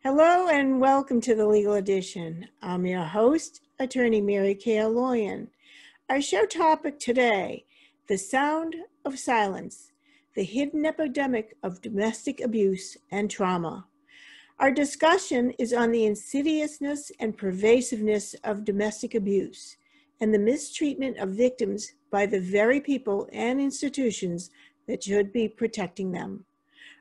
Hello and welcome to the Legal Edition. I'm your host, Attorney Mary Kay Loyan. Our show topic today, the sound of silence, the hidden epidemic of domestic abuse and trauma. Our discussion is on the insidiousness and pervasiveness of domestic abuse and the mistreatment of victims by the very people and institutions that should be protecting them.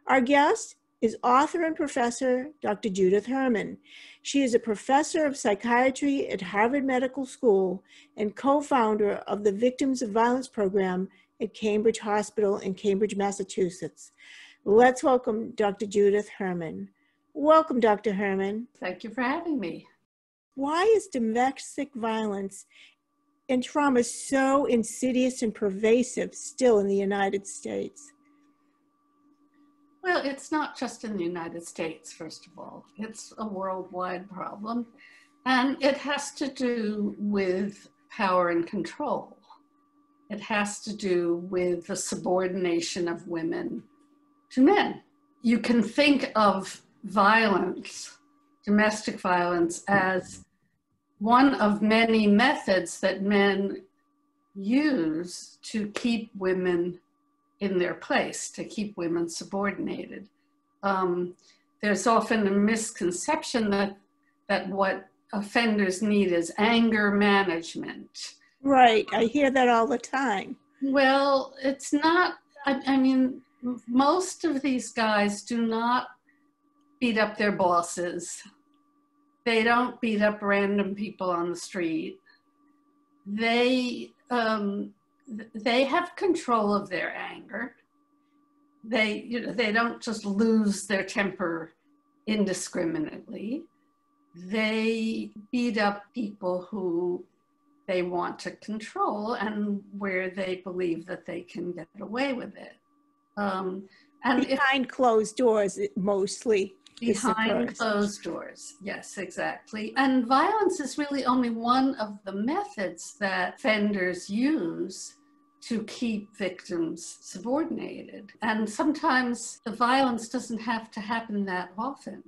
Our guest is author and professor Dr. Judith Herman. She is a professor of psychiatry at Harvard Medical School and co-founder of the Victims of Violence program at Cambridge Hospital in Cambridge, Massachusetts. Let's welcome Dr. Judith Herman. Welcome, Dr. Herman. Thank you for having me. Why is domestic violence and trauma so insidious and pervasive still in the United States? Well, it's not just in the United States, first of all. It's a worldwide problem, and it has to do with power and control. It has to do with the subordination of women to men. You can think of violence, domestic violence, as one of many methods that men use to keep women in their place, to keep women subordinated. There's often a misconception that what offenders need is anger management. Right, I hear that all the time. Well, it's not, I mean, most of these guys do not beat up their bosses. They don't beat up random people on the street. They have control of their anger. They don't just lose their temper indiscriminately. They beat up people who they want to control and where they believe that they can get away with it. And behind closed doors, mostly. Behind closed doors, yes, exactly. And violence is really only one of the methods that offenders use to keep victims subordinated. And sometimes the violence doesn't have to happen that often.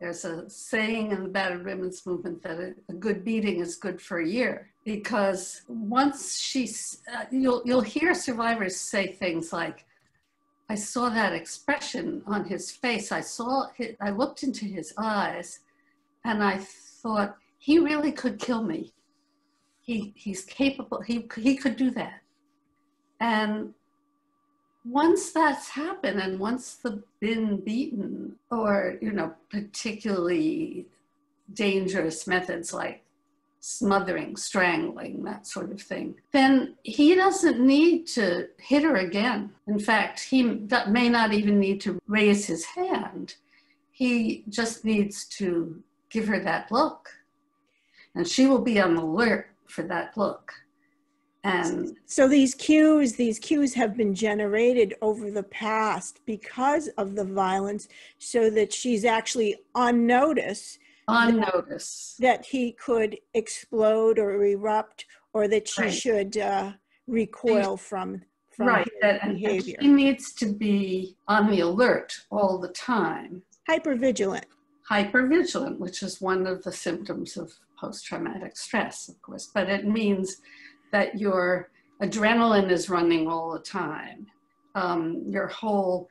There's a saying in the battered women's movement that a good beating is good for a year, because once you'll hear survivors say things like, I saw that expression on his face. I looked into his eyes and I thought, he really could kill me. He's capable, he could do that. And once that's happened and once they've been beaten, or, particularly dangerous methods like smothering, strangling, that sort of thing, then he doesn't need to hit her again. In fact, he may not even need to raise his hand. He just needs to give her that look, and she will be on the alert for that look. And so these cues have been generated over the past because of the violence, so that she's actually on notice that he could explode or erupt, or that she should recoil from his behavior. And she needs to be on the alert all the time. Hypervigilant, which is one of the symptoms of post-traumatic stress, of course, but it means that your adrenaline is running all the time. Your whole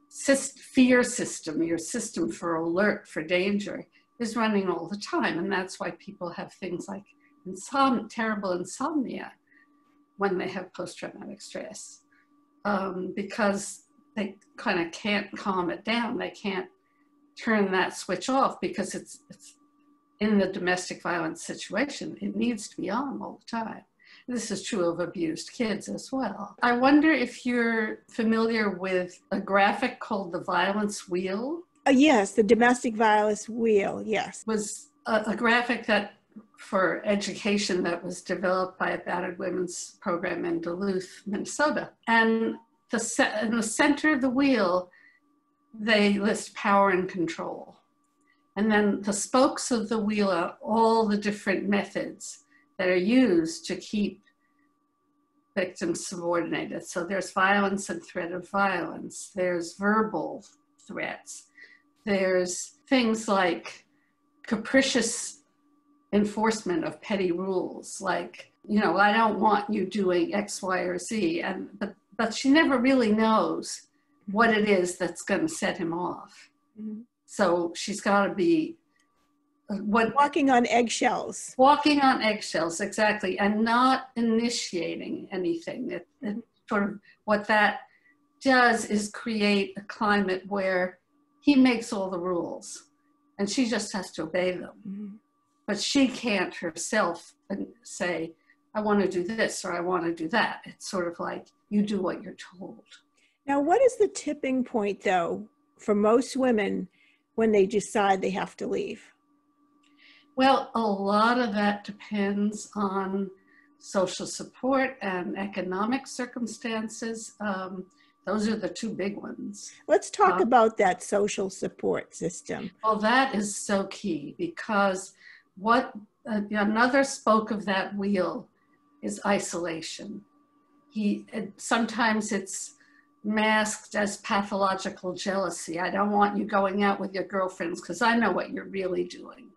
fear system, your system for alert, for danger, is running all the time. And that's why people have things like terrible insomnia when they have post-traumatic stress, because they kind of can't calm it down. They can't turn that switch off because it's in the domestic violence situation. It needs to be on all the time. This is true of abused kids as well. I wonder if you're familiar with a graphic called the violence wheel. Yes, the domestic violence wheel, yes. It was a graphic that for education that was developed by a battered women's program in Duluth, Minnesota. And in the center of the wheel, they list power and control. And then the spokes of the wheel are all the different methods that are used to keep victims subordinated. So there's violence and threat of violence. There's verbal threats. There's things like capricious enforcement of petty rules, like, I don't want you doing X, Y, or Z, but she never really knows what it is that's going to set him off. Mm-hmm. So she's got to be walking on eggshells. Walking on eggshells, exactly, and not initiating anything. It sort of what that does is create a climate where he makes all the rules, and she just has to obey them. Mm-hmm. But she can't herself say, I want to do this or I want to do that. It's sort of like you do what you're told. Now, what is the tipping point, though, for most women when they decide they have to leave? Well, a lot of that depends on social support and economic circumstances. Those are the two big ones. Let's talk about that social support system. Well, that is so key, because what another spoke of that wheel is isolation. Sometimes it's masked as pathological jealousy. I don't want you going out with your girlfriends because I know what you're really doing.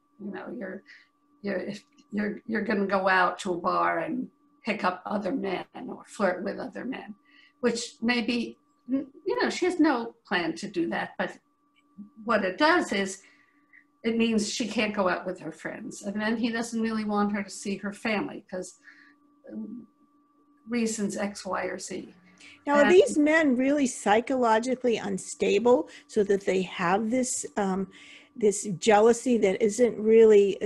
You're going to go out to a bar and pick up other men or flirt with other men, which maybe, she has no plan to do that. But what it does is it means she can't go out with her friends. And then he doesn't really want her to see her family because reasons X, Y, or Z. Now, are these men really psychologically unstable so that they have this this jealousy that isn't really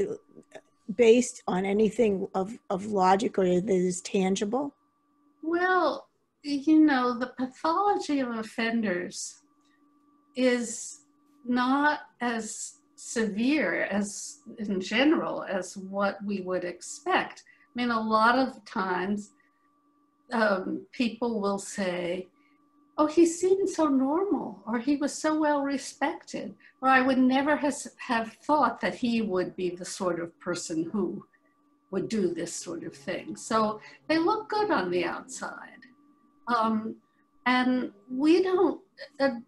based on anything of logic or that is tangible? Well, the pathology of offenders is not as severe as in general as what we would expect. I mean, a lot of times people will say, oh, he seemed so normal, or he was so well respected, or I would never have thought that he would be the sort of person who would do this sort of thing. So they look good on the outside. And we don't,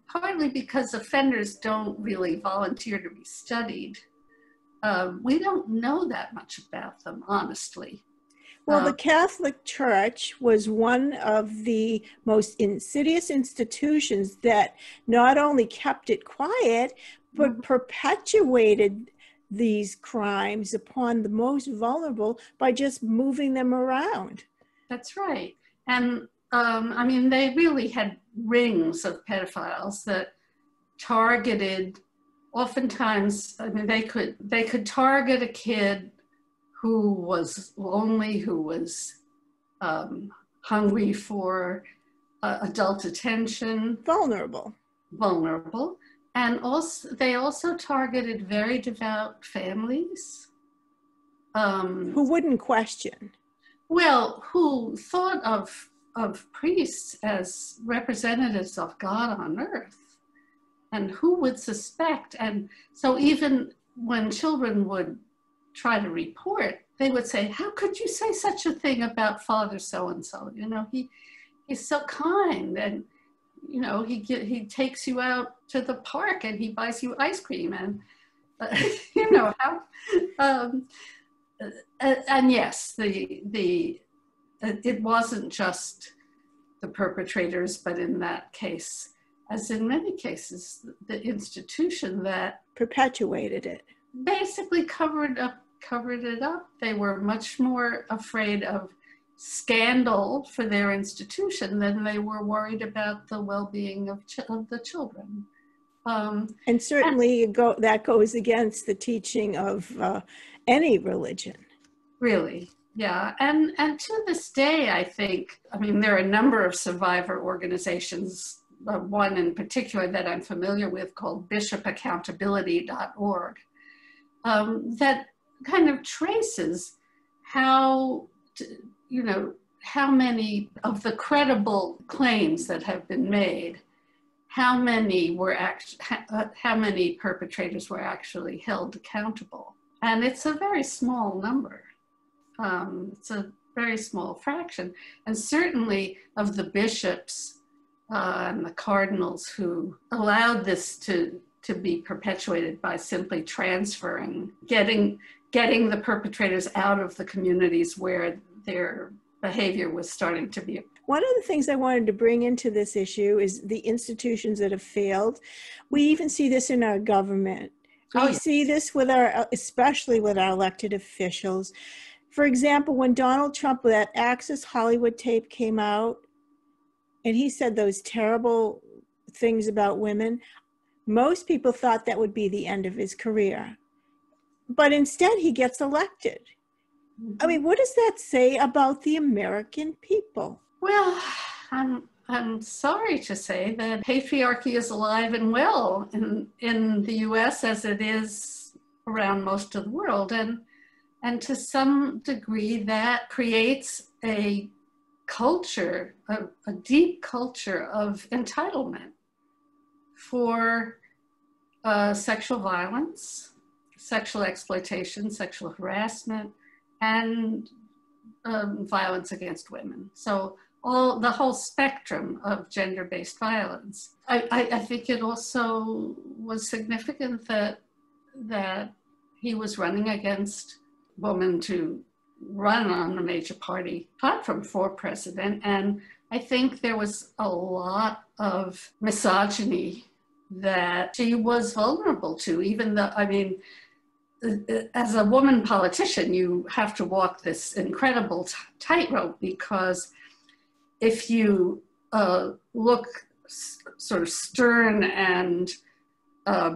partly because offenders don't really volunteer to be studied, we don't know that much about them, honestly. Well, the Catholic Church was one of the most insidious institutions that not only kept it quiet, but mm-hmm. perpetuated these crimes upon the most vulnerable by just moving them around. That's right. And they really had rings of pedophiles that targeted, oftentimes, they could target a kid who was lonely, who was hungry for adult attention. Vulnerable. And they also targeted very devout families. Who wouldn't question. Well, who thought of priests as representatives of God on earth. And who would suspect? And so even when children would try to report, they would say, how could you say such a thing about Father so-and-so? He's so kind, and he takes you out to the park and he buys you ice cream, and how and yes, it wasn't just the perpetrators, but in that case, as in many cases, the institution that perpetuated it basically covered it up. They were much more afraid of scandal for their institution than they were worried about the well-being of the children. And certainly that goes against the teaching of any religion. Really, yeah. And to this day, I think, there are a number of survivor organizations, one in particular that I'm familiar with called bishopaccountability.org, that kind of traces how many of the credible claims that have been made, how many perpetrators were actually held accountable. And it's a very small number. It's a very small fraction. And certainly of the bishops and the cardinals who allowed this to to be perpetuated by simply transferring, getting the perpetrators out of the communities where their behavior was starting to be. One of the things I wanted to bring into this issue is the institutions that have failed. We even see this in our government. We see this with especially with our elected officials. For example, when Donald Trump, that Access Hollywood tape came out, and he said those terrible things about women, most people thought that would be the end of his career. But instead, he gets elected. I mean, what does that say about the American people? Well, I'm sorry to say that patriarchy is alive and well in the US as it is around most of the world. And to some degree, that creates a culture, a deep culture of entitlement for sexual violence, sexual exploitation, sexual harassment, and violence against women. So the whole spectrum of gender-based violence. I think it also was significant that he was running against women to run on a major party platform for president. And I think there was a lot of misogyny that she was vulnerable to, even though, I mean, as a woman politician, you have to walk this incredible tightrope, because if you look sort of stern and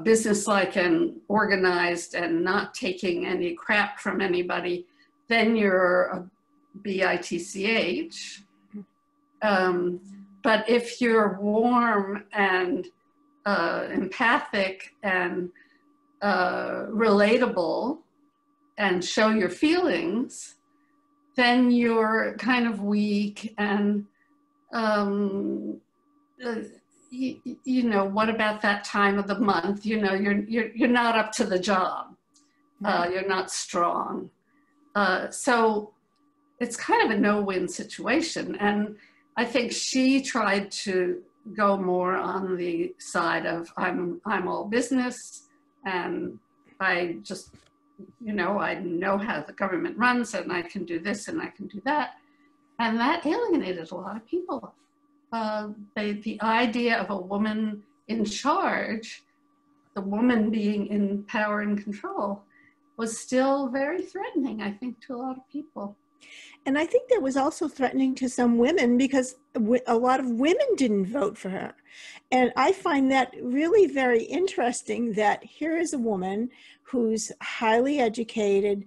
businesslike and organized and not taking any crap from anybody, then you're a bitch. But if you're warm and empathic and relatable and show your feelings, then you're kind of weak and you know, what about that time of the month? You know, you're not up to the job. You're not strong. So it's kind of a no-win situation. And I think she tried to go more on the side of I'm all business, and I just, you know, I know how the government runs, and I can do this and I can do that. And that alienated a lot of people. The idea of a woman in charge, the woman being in power and control, was still very threatening, I think, to a lot of people. And I think that was also threatening to some women, because a lot of women didn't vote for her. And I find that really very interesting, that here is a woman who's highly educated,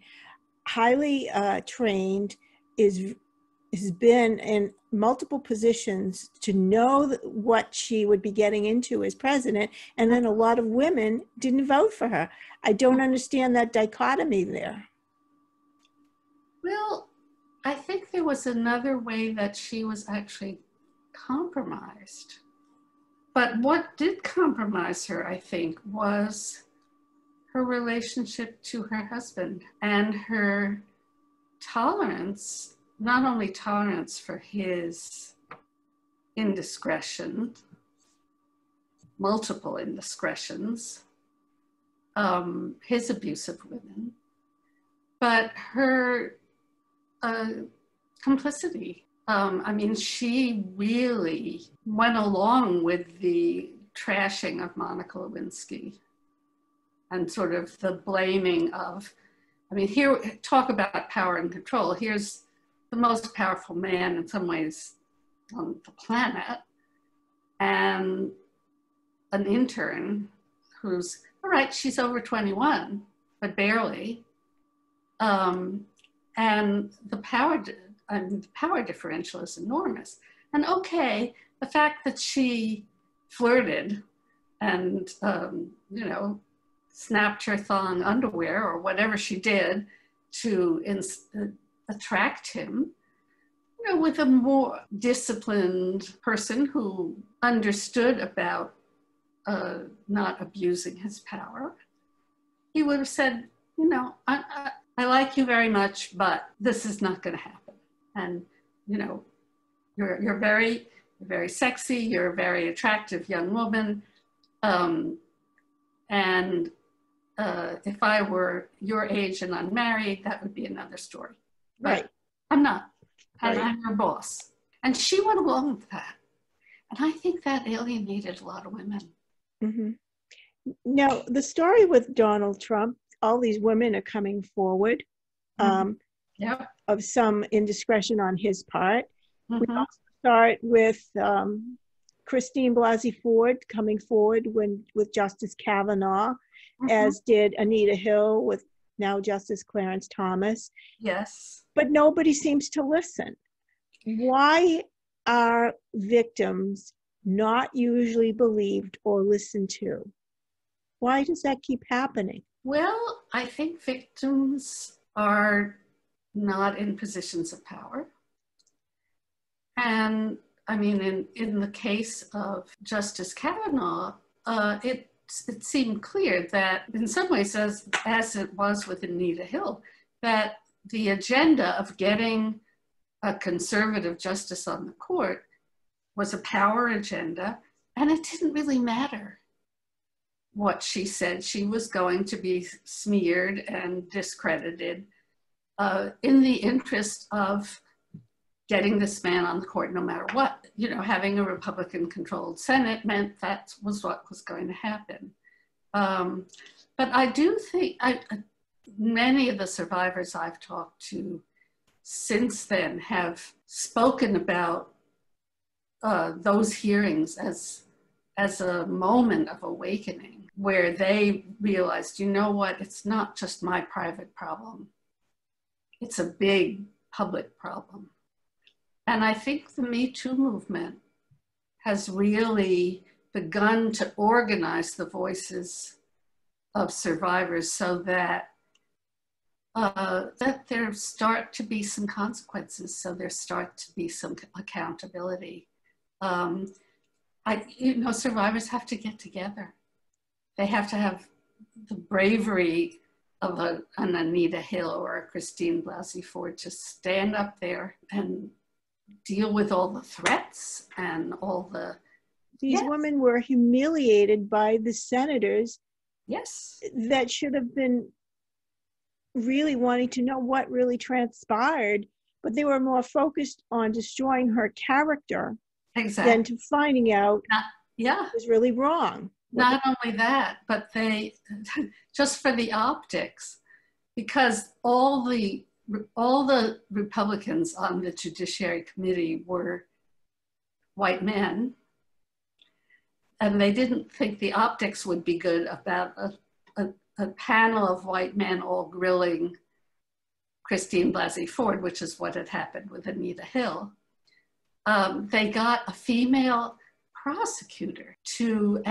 highly trained, has been in multiple positions to know what she would be getting into as president, and then a lot of women didn't vote for her. I don't understand that dichotomy there. Well, I think there was another way that she was actually compromised. But what did compromise her, I think, was her relationship to her husband and her tolerance, not only tolerance for his indiscretion, multiple indiscretions, his abuse of women, but her complicity. I mean, she really went along with the trashing of Monica Lewinsky and sort of the blaming of, I mean, here, talk about power and control. Here's the most powerful man in some ways on the planet, and an intern who's, all right, she's over 21, but barely. And the power differential is enormous. And okay, the fact that she flirted and, you know, snapped her thong underwear or whatever she did to attract him, you know, with a more disciplined person who understood about not abusing his power, he would have said, you know, I like you very much, but this is not going to happen. And, you know, you're very sexy. You're a very attractive young woman. And if I were your age and unmarried, that would be another story. Right. But I'm not. And Right. I'm your boss. And she went along with that. And I think that alienated a lot of women. Mm-hmm. Now, the story with Donald Trump, all these women are coming forward Yep. of some indiscretion on his part. We Mm-hmm. also start with Christine Blasey Ford coming forward with Justice Kavanaugh, as did Anita Hill with now Justice Clarence Thomas. Yes. But nobody seems to listen. Why are victims not usually believed or listened to? Why does that keep happening? Well, I think victims are not in positions of power. And I mean, in the case of Justice Kavanaugh, it seemed clear that in some ways, as it was with Anita Hill, that the agenda of getting a conservative justice on the court was a power agenda, and it didn't really matter what she said. She was going to be smeared and discredited in the interest of getting this man on the court no matter what. You know, having a Republican-controlled Senate meant that was what was going to happen. But I do think many of the survivors I've talked to since then have spoken about those hearings as a moment of awakening, where they realized, you know what, it's not just my private problem. It's a big public problem. And I think the Me Too movement has really begun to organize the voices of survivors so that there start to be some consequences, so there start to be some accountability. Survivors have to get together. They have to have the bravery of an Anita Hill or a Christine Blasey Ford to stand up there and deal with all the threats and all the... These women were humiliated by the senators. Yes. That should have been really wanting to know what really transpired, but they were more focused on destroying her character than to finding out what was really wrong. Not only that, but they, just for the optics, because all the Republicans on the Judiciary Committee were white men, and they didn't think the optics would be good about a panel of white men all grilling Christine Blasey Ford, which is what had happened with Anita Hill. They got a female prosecutor to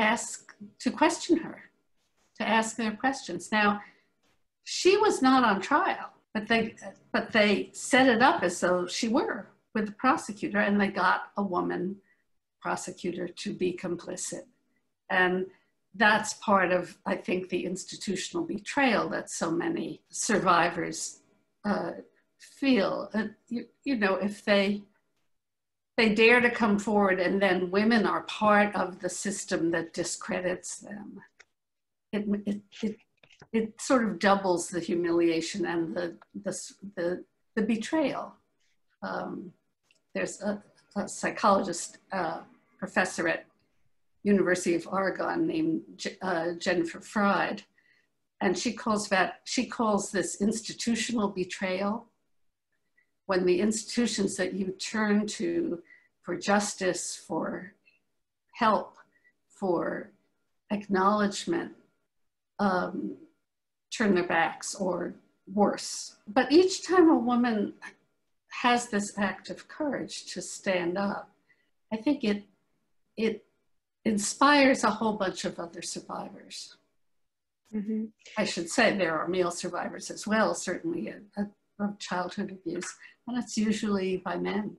question her, to ask their questions. Now, she was not on trial, but they set it up as though she were with the prosecutor, and they got a woman prosecutor to be complicit. And that's part of, I think, the institutional betrayal that so many survivors feel. If they dare to come forward and then women are part of the system that discredits them, it sort of doubles the humiliation and the betrayal. There's a psychologist, professor at University of Oregon named Jennifer Fried, and she calls this institutional betrayal, when the institutions that you turn to for justice, for help, for acknowledgement, turn their backs, or worse. But each time a woman has this act of courage to stand up, I think it inspires a whole bunch of other survivors. Mm-hmm. I should say there are male survivors as well, certainly of childhood abuse, and it's usually by men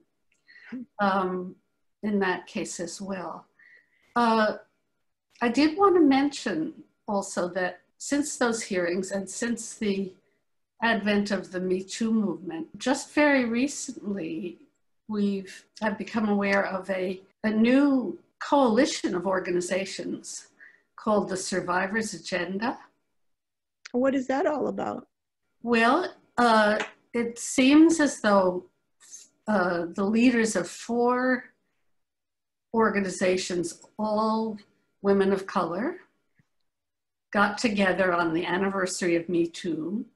in that case as well. I did want to mention also that since those hearings and since the advent of the Me Too movement, just very recently, have become aware of a new coalition of organizations called the Survivor's Agenda. What is that all about? Well, it seems as though the leaders of 4 organizations, all women of color, got together on the anniversary of Me Too,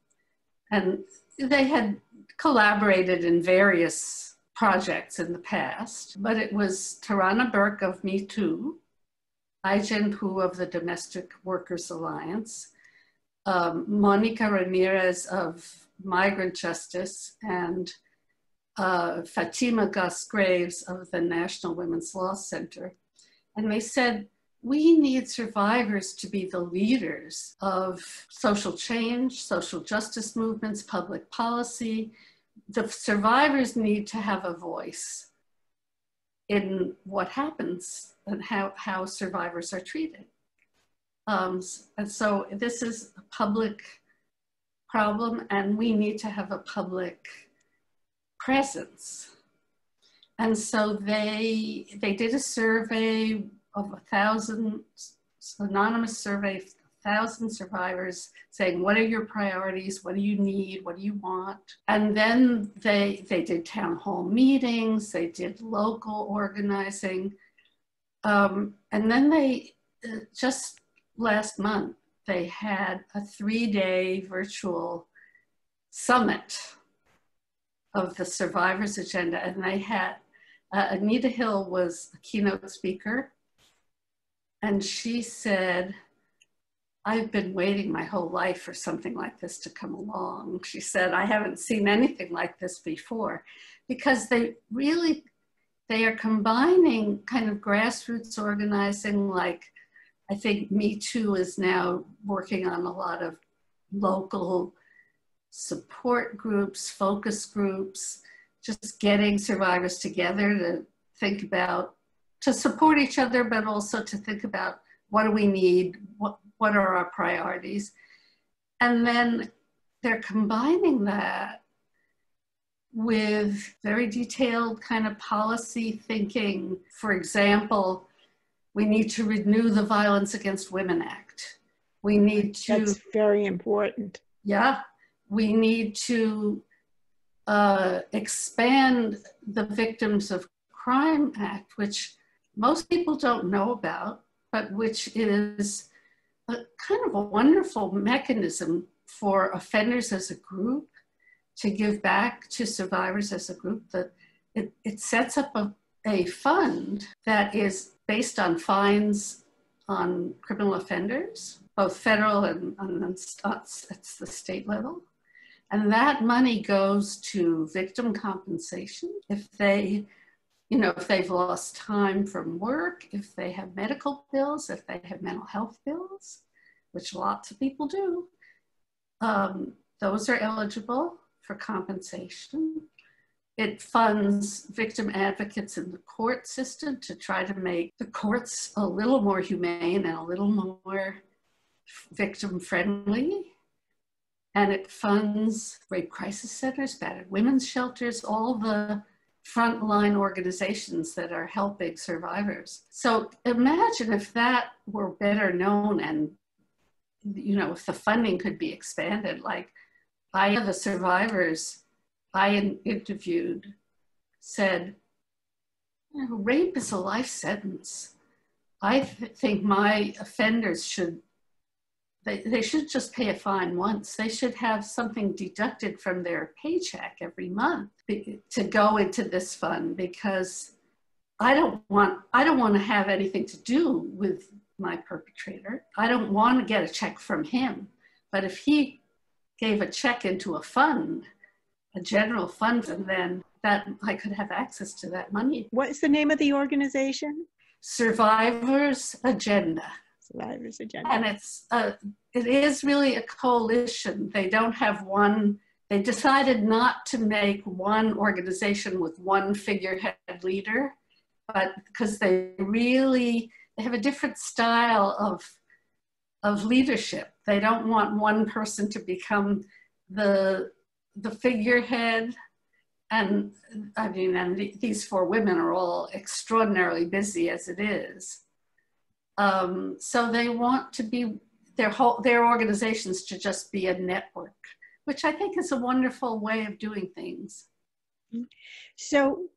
and they had collaborated in various projects in the past, but it was Tarana Burke of Me Too, Ai-jen Hu of the Domestic Workers Alliance, Monica Ramirez of Migrant Justice, and Fatima Gus-Graves of the National Women's Law Center. And they said, we need survivors to be the leaders of social change, social justice movements, public policy. The survivors need to have a voice in what happens and how survivors are treated. And so this is a public problem, and we need to have a public presence. And so they did a survey of 1,000, anonymous survey, 1,000 survivors saying, what are your priorities? What do you need? What do you want? And then they did town hall meetings, they did local organizing. And then they, just last month, they had a 3-day virtual summit of the Survivor's Agenda. And they had, Anita Hill was a keynote speaker. And she said, I've been waiting my whole life for something like this to come along. She said, I haven't seen anything like this before, because they are combining kind of grassroots organizing. Like, I think Me Too is now working on a lot of local support groups, focus groups, just getting survivors together to think about, to support each other, but also to think about what do we need, what are our priorities. And then they're combining that with very detailed kind of policy thinking. For example, we need to renew the Violence Against Women Act. We need to— That's very important. Yeah, we need to expand the Victims of Crime Act, which most people don't know about, but which is a kind of a wonderful mechanism for offenders as a group to give back to survivors as a group. That it sets up a fund that is based on fines on criminal offenders, both federal and at the state level. And that money goes to victim compensation if they, if they've lost time from work, if they have medical bills, if they have mental health bills, which lots of people do, those are eligible for compensation. It funds victim advocates in the court system to try to make the courts a little more humane and a little more victim friendly. And it funds rape crisis centers, battered women's shelters, all the frontline organizations that are helping survivors. So imagine if that were better known, and if the funding could be expanded. Like, the survivors I interviewed said, rape is a life sentence. I think my offenders should just pay a fine once. They should have something deducted from their paycheck every month to go into this fund, because I don't want to have anything to do with my perpetrator. I don't want to get a check from him. But if he gave a check into a fund, a general fund, and then that I could have access to that money. What is the name of the organization? Survivor's Agenda. Survivor's Agenda. And it is really a coalition. They don't have one. They decided not to make one organization with one figurehead leader, but because they have a different style of leadership. They don't want one person to become the figurehead. And these 4 women are all extraordinarily busy as it is. So they want to be their organizations to just be a network, which I think is a wonderful way of doing things. So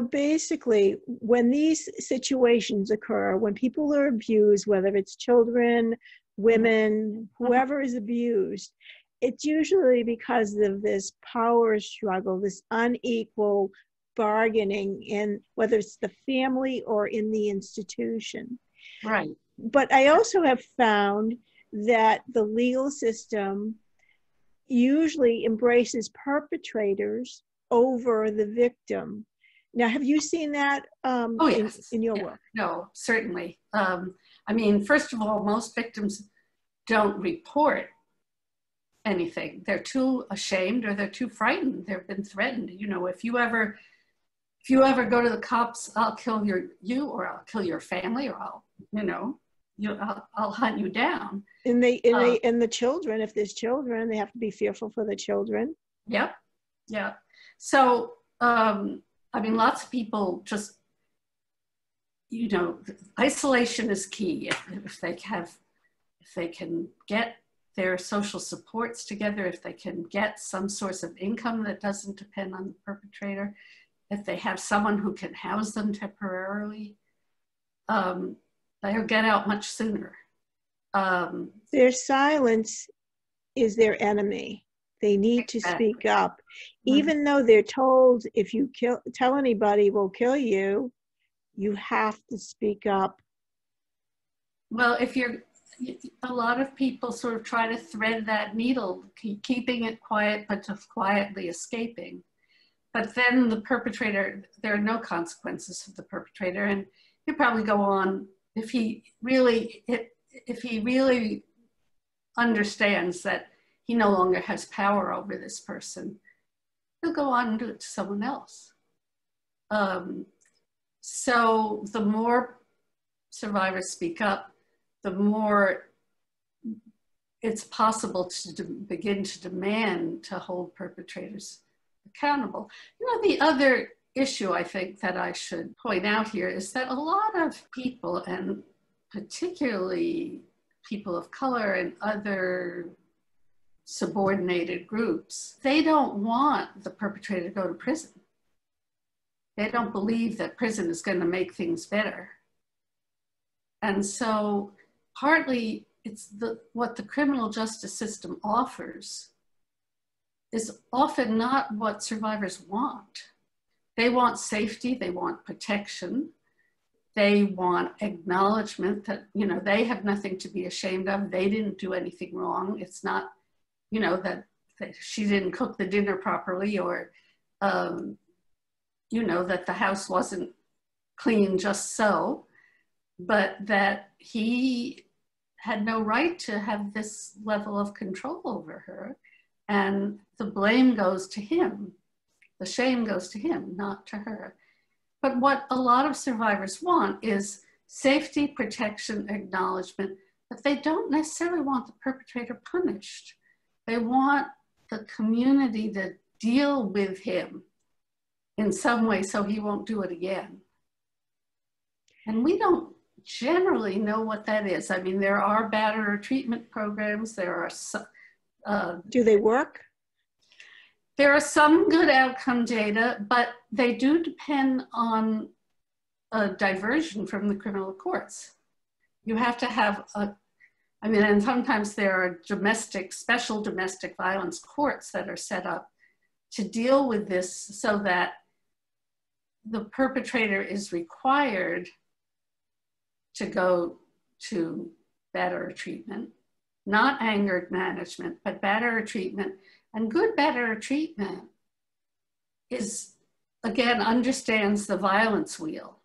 basically, when these situations occur, when people are abused, whether it's children, women, whoever is abused, it's usually because of this power struggle, this unequal bargaining in whether it's the family or in the institution. Right. But I also have found that the legal system usually embraces perpetrators over the victim. Now, have you seen that Oh, yes. in your work? No, certainly. I mean, first of all, most victims don't report anything. They're too ashamed or they're too frightened. They've been threatened. You know, if you ever go to the cops, I'll kill you or I'll kill your family or I'll hunt you down. And the children, if there's children, they have to be fearful for the children. Yep. Yeah. So, I mean, lots of people just, isolation is key. If they can get their social supports together, if they can get some source of income that doesn't depend on the perpetrator, if they have someone who can house them temporarily, they'll get out much sooner. Their silence is their enemy. They need to speak up. Even though they're told, if you tell anybody, we'll kill you, you have to speak up. Well, a lot of people sort of try to thread that needle, keeping it quiet, but just quietly escaping. But then the perpetrator, there are no consequences for the perpetrator, and he'll probably go on if he really understands that he no longer has power over this person, he'll go on and do it to someone else. So the more survivors speak up, the more it's possible to begin to demand to hold perpetrators accountable. The other issue I think that I should point out here is that a lot of people, and particularly people of color and other subordinated groups, they don't want the perpetrator to go to prison. They don't believe that prison is going to make things better. And so partly it's what the criminal justice system offers is often not what survivors want. They want safety, they want protection, they want acknowledgement that, they have nothing to be ashamed of, they didn't do anything wrong. It's not, that she didn't cook the dinner properly or, that the house wasn't clean just so, but that he had no right to have this level of control over her. And the blame goes to him. The shame goes to him, not to her. But what a lot of survivors want is safety, protection, acknowledgement, but they don't necessarily want the perpetrator punished. They want the community to deal with him in some way so he won't do it again. And we don't generally know what that is. I mean, there are batterer treatment programs. There are do they work? There are some good outcome data, but they do depend on a diversion from the criminal courts. You have to have and sometimes there are special domestic violence courts that are set up to deal with this so that the perpetrator is required to go to batterer treatment, not anger management, but batterer treatment. And good batterer treatment understands the violence wheel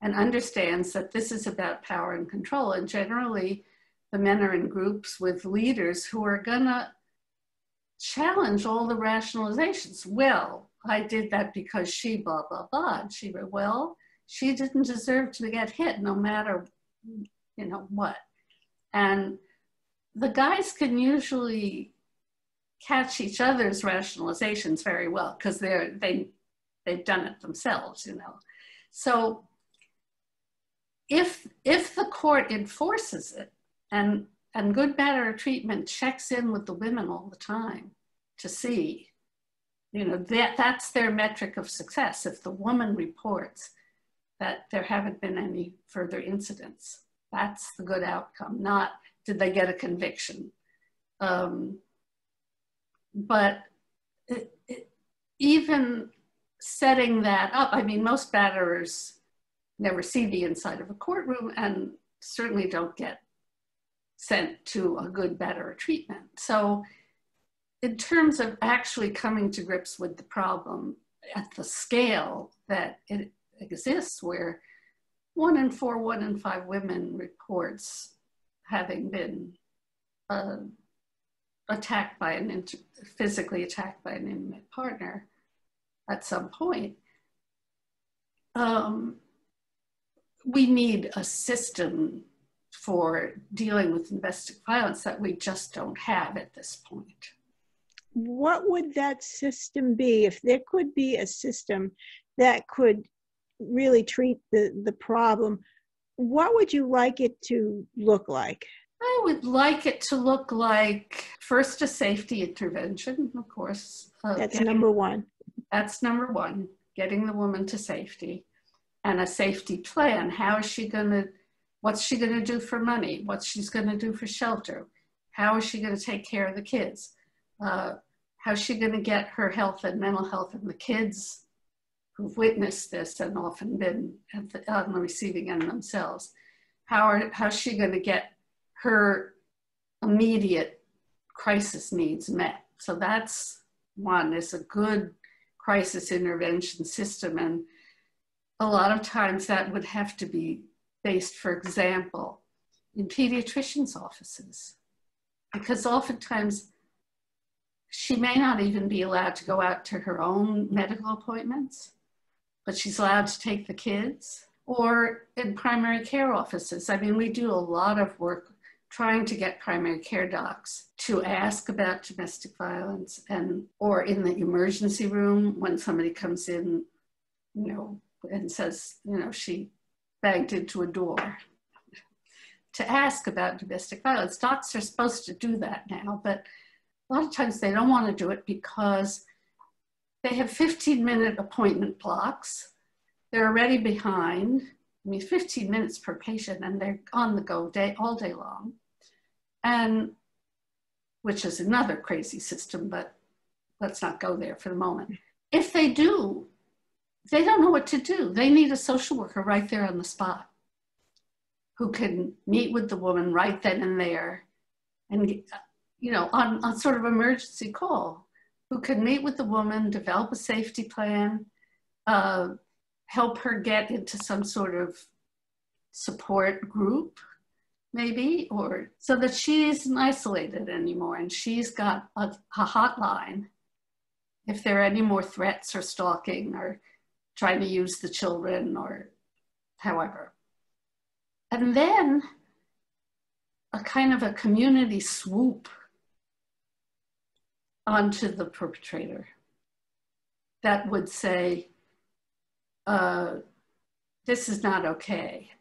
and understands that this is about power and control. And generally, the men are in groups with leaders who are gonna challenge all the rationalizations. Well, I did that because she blah, blah, blah. And she didn't deserve to get hit no matter, what. And the guys can usually catch each other's rationalizations very well because they've done it themselves, So if the court enforces it, and good, better treatment checks in with the women all the time to see, that's their metric of success. If the woman reports that there haven't been any further incidents, that's the good outcome, not did they get a conviction. But even setting that up, I mean, most batterers never see the inside of a courtroom and certainly don't get sent to a good, better treatment. So in terms of actually coming to grips with the problem at the scale that it exists, where 1 in 4, 1 in 5 women reports having been physically attacked by an intimate partner at some point, we need a system for dealing with domestic violence that we just don't have at this point. What would that system be? If there could be a system that could really treat the problem, what would you like it to look like? I would like it to look like, first, a safety intervention, of course. That's number one. That's number one, getting the woman to safety, and a safety plan. What's she gonna do for money? What she's gonna do for shelter? How is she gonna take care of the kids? How's she gonna get her health and mental health and the kids who've witnessed this and often been on the receiving end themselves? How's she gonna get her immediate crisis needs met? So that's one, is a good crisis intervention system. And a lot of times that would have to be based, for example, in pediatricians' offices, because oftentimes she may not even be allowed to go out to her own medical appointments, but she's allowed to take the kids, or in primary care offices. I mean, we do a lot of work trying to get primary care docs to ask about domestic violence, or in the emergency room when somebody comes in, and says, she banged into a door, to ask about domestic violence. Docs are supposed to do that now, but a lot of times they don't want to do it because they have 15-minute appointment blocks. They're already behind. 15 minutes per patient, and they're on the go all day long. And which is another crazy system, but let's not go there for the moment. If they do, they don't know what to do. They need a social worker right there on the spot who can meet with the woman right then and there, and on sort of emergency call, who can meet with the woman, develop a safety plan, help her get into some sort of support group, maybe, or so that she isn't isolated anymore, and she's got a hotline if there are any more threats or stalking or trying to use the children or however. And then a kind of a community swoop onto the perpetrator that would say, this is not okay.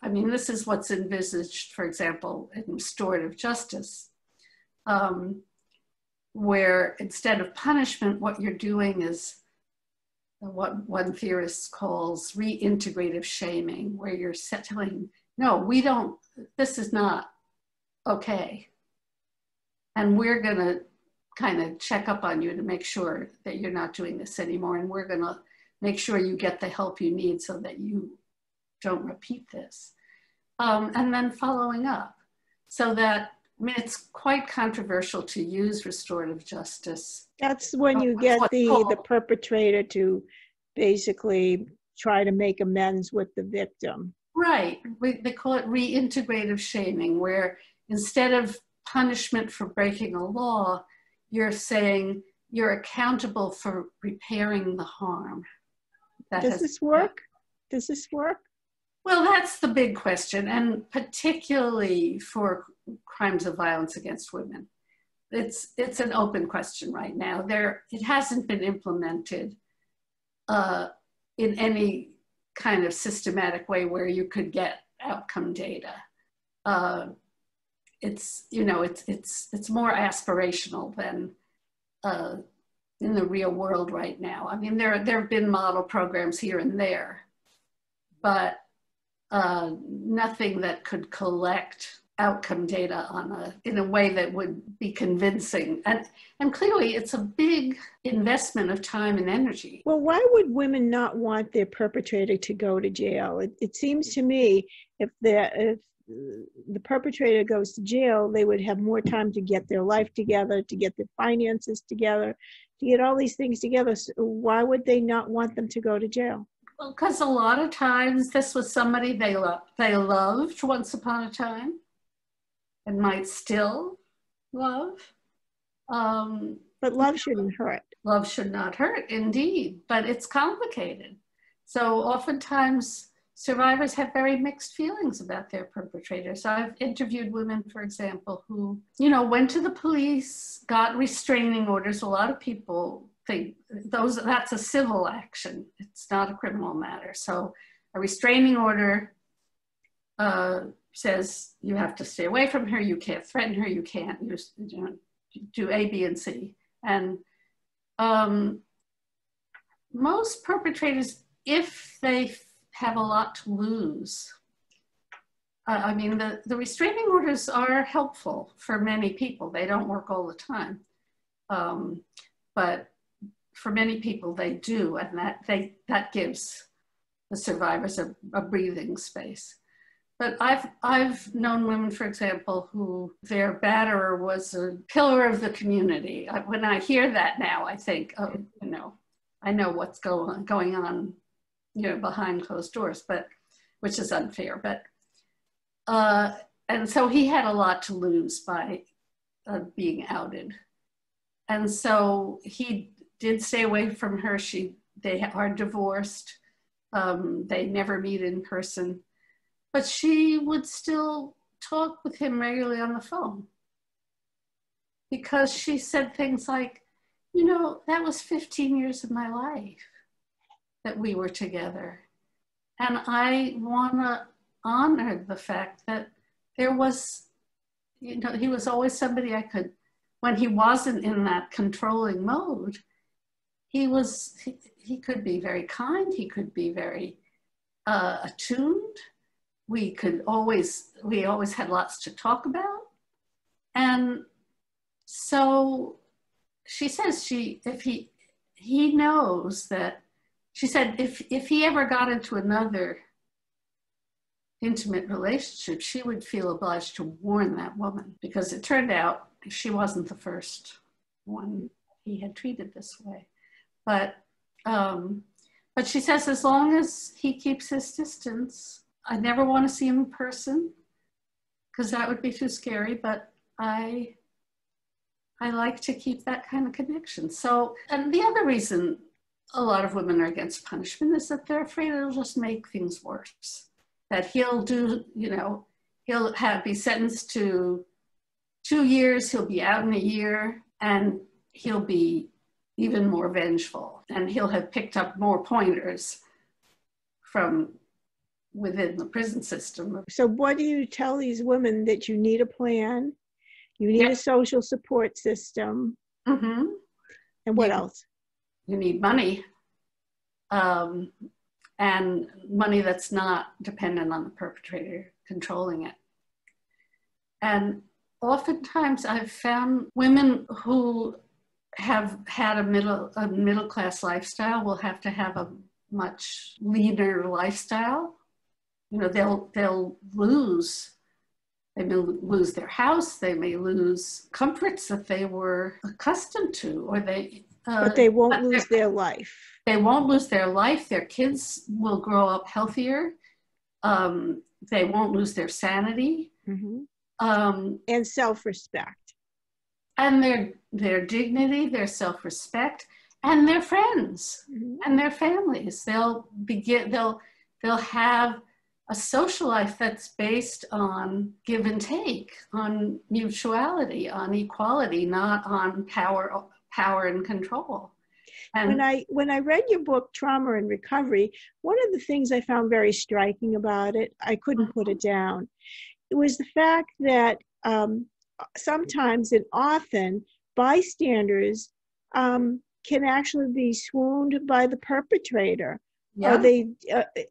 This is what's envisaged, for example, in restorative justice, where instead of punishment, what you're doing is what one theorist calls reintegrative shaming, where you're telling, no, this is not okay. And we're gonna kind of check up on you to make sure that you're not doing this anymore. And we're gonna make sure you get the help you need so that you don't repeat this. And then following up, so that, it's quite controversial to use restorative justice. That's when you get the perpetrator to basically try to make amends with the victim. Right, they call it reintegrative shaming, where instead of punishment for breaking a law, you're saying you're accountable for repairing the harm. Does this work? Does this work? Well, that's the big question, and particularly for crimes of violence against women. It's an open question right now. It hasn't been implemented in any kind of systematic way where you could get outcome data. It's more aspirational than in the real world right now. I mean, there have been model programs here and there, but nothing that could collect outcome data in a way that would be convincing. And clearly it's a big investment of time and energy. Well, why would women not want their perpetrator to go to jail? It seems to me if the perpetrator goes to jail, they would have more time to get their life together, to get their finances together, to get all these things together. So why would they not want them to go to jail? Well, because a lot of times this was somebody they loved once upon a time and might still love. But love shouldn't hurt. Love should not hurt, indeed, but it's complicated. So oftentimes survivors have very mixed feelings about their perpetrators. I've interviewed women, for example, who, went to the police, got restraining orders. A lot of people think that's a civil action. It's not a criminal matter. So a restraining order says you have to stay away from her, you can't threaten her, you can't do A, B, and C. And most perpetrators, if they have a lot to lose, I mean, the restraining orders are helpful for many people. They don't work all the time. But for many people they do, and that gives the survivors a breathing space. But I've known women, for example, who their batterer was a pillar of the community. When I hear that now, I think, oh, I know what's going on, behind closed doors, which is unfair. But and so he had a lot to lose by being outed, and so he did stay away from her. They are divorced. They never meet in person. But she would still talk with him regularly on the phone because she said things like, that was 15 years of my life that we were together. And I want to honor the fact that there was, he was always somebody I could, when he wasn't in that controlling mode, he could be very kind. He could be very attuned. We always had lots to talk about. And so she says if he knows that, she said, if he ever got into another intimate relationship, she would feel obliged to warn that woman, because it turned out she wasn't the first one he had treated this way. But she says, as long as he keeps his distance, I never want to see him in person because that would be too scary, but I like to keep that kind of connection. So, and the other reason a lot of women are against punishment is that they're afraid it'll just make things worse. That he'll be sentenced to 2 years, he'll be out in a year, and he'll be even more vengeful, and he'll have picked up more pointers from within the prison system. So what do you tell these women? That you need a plan, you need a social support system, and what else? You need money, and money that's not dependent on the perpetrator controlling it. And oftentimes I've found women who have had a middle class lifestyle will have to have a much leaner lifestyle. They'll lose. They may lose their house. They may lose comforts that they were accustomed to, or but they won't lose their life. They won't lose their life. Their kids will grow up healthier. They won't lose their sanity. And self-respect. And their dignity, their self-respect, and their friends and their families. They'll have a social life that's based on give and take, on mutuality, on equality, not on power and control. And when I read your book, Trauma and Recovery, one of the things I found very striking about it, I couldn't put it down. It was the fact that sometimes and often bystanders can actually be swooned by the perpetrator, or they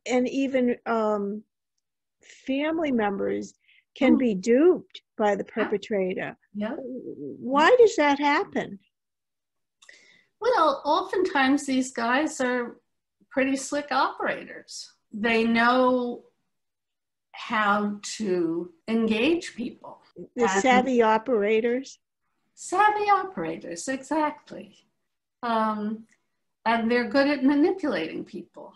and even family members can be duped by the perpetrator. Why does that happen? Well, oftentimes these guys are pretty slick operators. They know how to engage people. The savvy operators? Savvy operators, exactly. And they're good at manipulating people.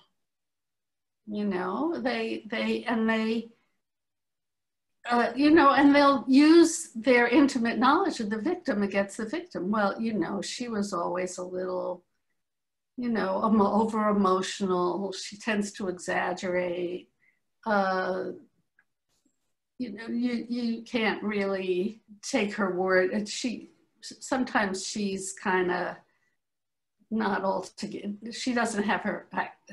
You know, and they'll use their intimate knowledge of the victim against the victim. Well, you know, she was always a little, you know, over emotional. She tends to exaggerate. You know, you can't really take her word. And sometimes she's kind of not all together. She doesn't have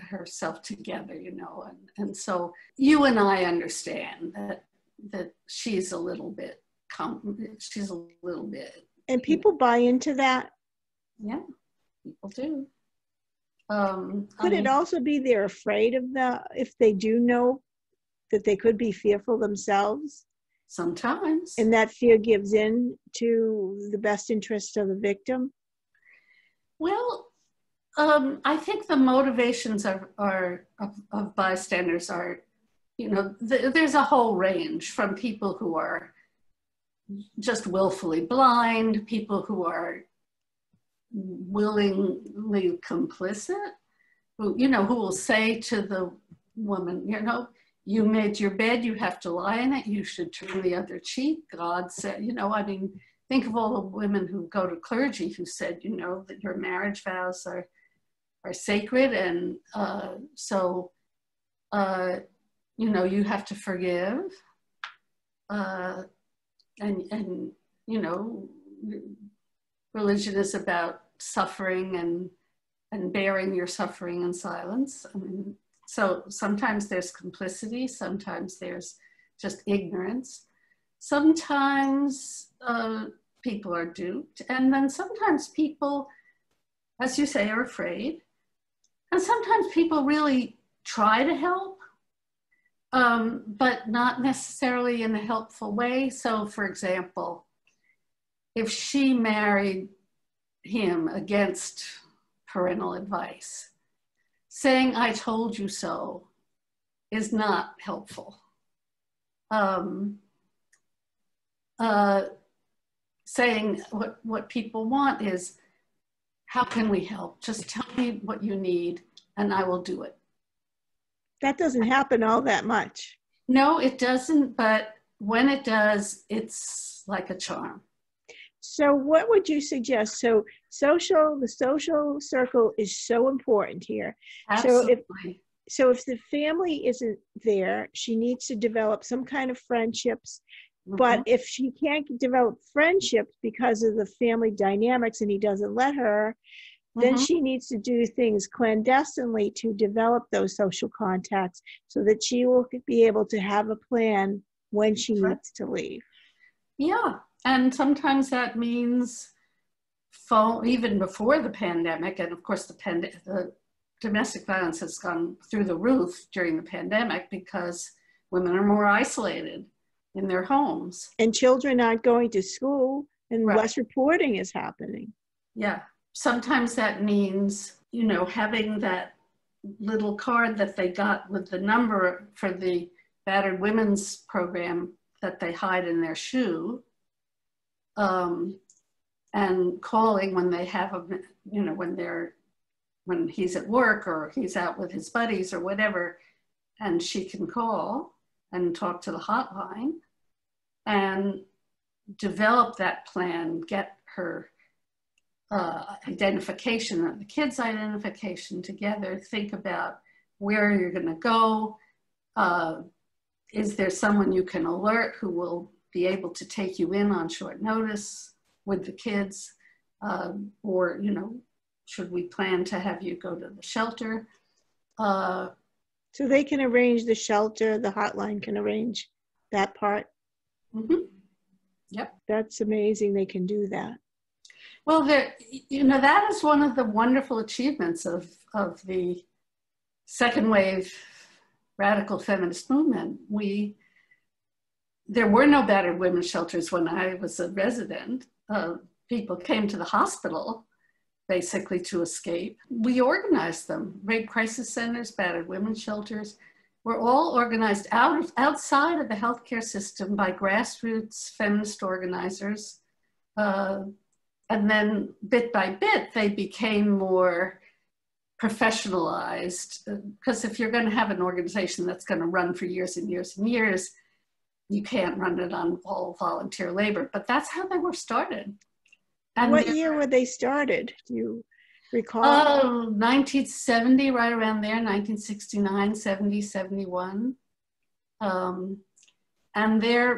herself together, you know. And so you and I understand that she's a little bit. And people buy into that? Yeah, people do. Could it also be they're afraid of if they do know that they could be fearful themselves? Sometimes. And that fear gives in to the best interest of the victim? Well, I think the motivations of bystanders are, you know, there's a whole range from people who are just willfully blind, people who are willingly complicit, who will say to the woman, you know, you made your bed, you have to lie in it, you should turn the other cheek. God said, you know, I mean, think of all the women who go to clergy who said, you know, that your marriage vows are sacred, and you know, you have to forgive, and you know, religion is about suffering and bearing your suffering in silence. I mean, so sometimes there's complicity, sometimes there's just ignorance, sometimes people are duped, and then sometimes people, as you say, are afraid, and sometimes people really try to help, but not necessarily in a helpful way. So for example, if she married him against parental advice, saying, I told you so, is not helpful. Saying what people want is, how can we help? Just tell me what you need and I will do it. That doesn't happen all that much. No, it doesn't, but when it does, it's like a charm. So what would you suggest? So the social circle is so important here. Absolutely. So if the family isn't there, she needs to develop some kind of friendships. Mm-hmm. But if she can't develop friendships because of the family dynamics and he doesn't let her, then she needs to do things clandestinely to develop those social contacts so that she will be able to have a plan when she needs to leave. Yeah, and sometimes that means phone, even before the pandemic, and of course the domestic violence has gone through the roof during the pandemic because women are more isolated in their homes. And children aren't going to school and less reporting is happening. Yeah. Sometimes that means, you know, having that little card that they got with the number for the battered women's program that they hide in their shoe, and calling when they have you know, when he's at work or he's out with his buddies or whatever, and she can call and talk to the hotline and develop that plan, get her identification, the kids' identification together, think about where you're going to go. Is there someone you can alert who will be able to take you in on short notice with the kids, or, you know, should we plan to have you go to the shelter? So they can arrange the shelter, the hotline can arrange that part? Mm-hmm. Yep. That's amazing they can do that. Well, that is one of the wonderful achievements of the second wave radical feminist movement. There were no battered women's shelters when I was a resident. People came to the hospital basically to escape. We organized them. Rape crisis centers, battered women's shelters were all organized outside of the healthcare system by grassroots feminist organizers. And then bit by bit, they became more professionalized, because if you're going to have an organization that's going to run for years and years and years, you can't run it on all volunteer labor. But that's how they were started. And what year were they started? Do you recall? 1970, right around there, 1969, 70, 71. And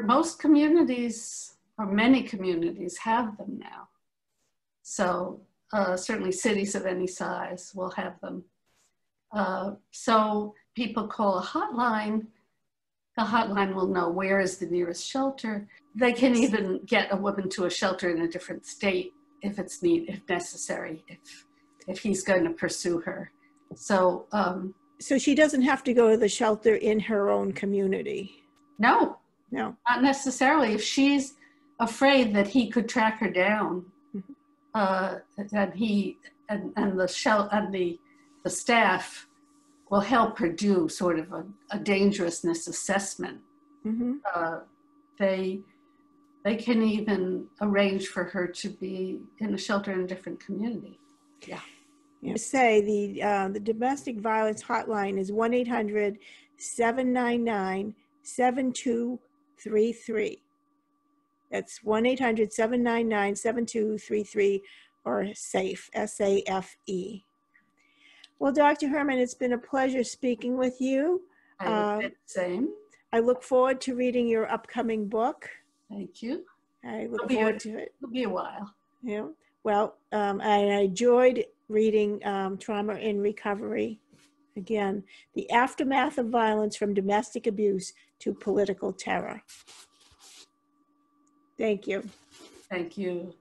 most communities, or many communities, have them now. So certainly cities of any size will have them. So people call a hotline. The hotline will know where is the nearest shelter. They can even get a woman to a shelter in a different state if necessary, if he's going to pursue her. So so she doesn't have to go to the shelter in her own community? No, not necessarily. If she's afraid that he could track her down, and the staff will help her do sort of a dangerousness assessment. Mm-hmm. They can even arrange for her to be in a shelter in a different community. Yeah. Say the domestic violence hotline is 1-800-799-7233. That's 1-800-799-7233, or SAFE, S-A-F-E. Well, Dr. Herman, it's been a pleasure speaking with you. Same. I look forward to reading your upcoming book. Thank you. I look forward to it. It'll be a while. Yeah. Well, I enjoyed reading Trauma in Recovery. Again, the aftermath of violence from domestic abuse to political terror. Thank you. Thank you.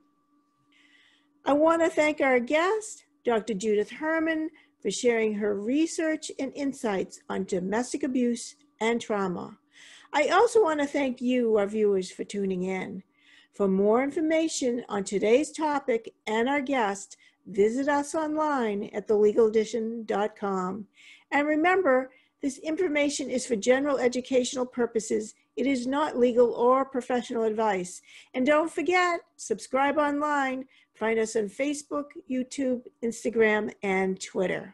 I want to thank our guest, Dr. Judith Herman, for sharing her research and insights on domestic abuse and trauma. I also want to thank you, our viewers, for tuning in. For more information on today's topic and our guest, visit us online at thelegaledition.com. And remember, this information is for general educational purposes. It is not legal or professional advice. And don't forget, subscribe online. Find us on Facebook, YouTube, Instagram, and Twitter.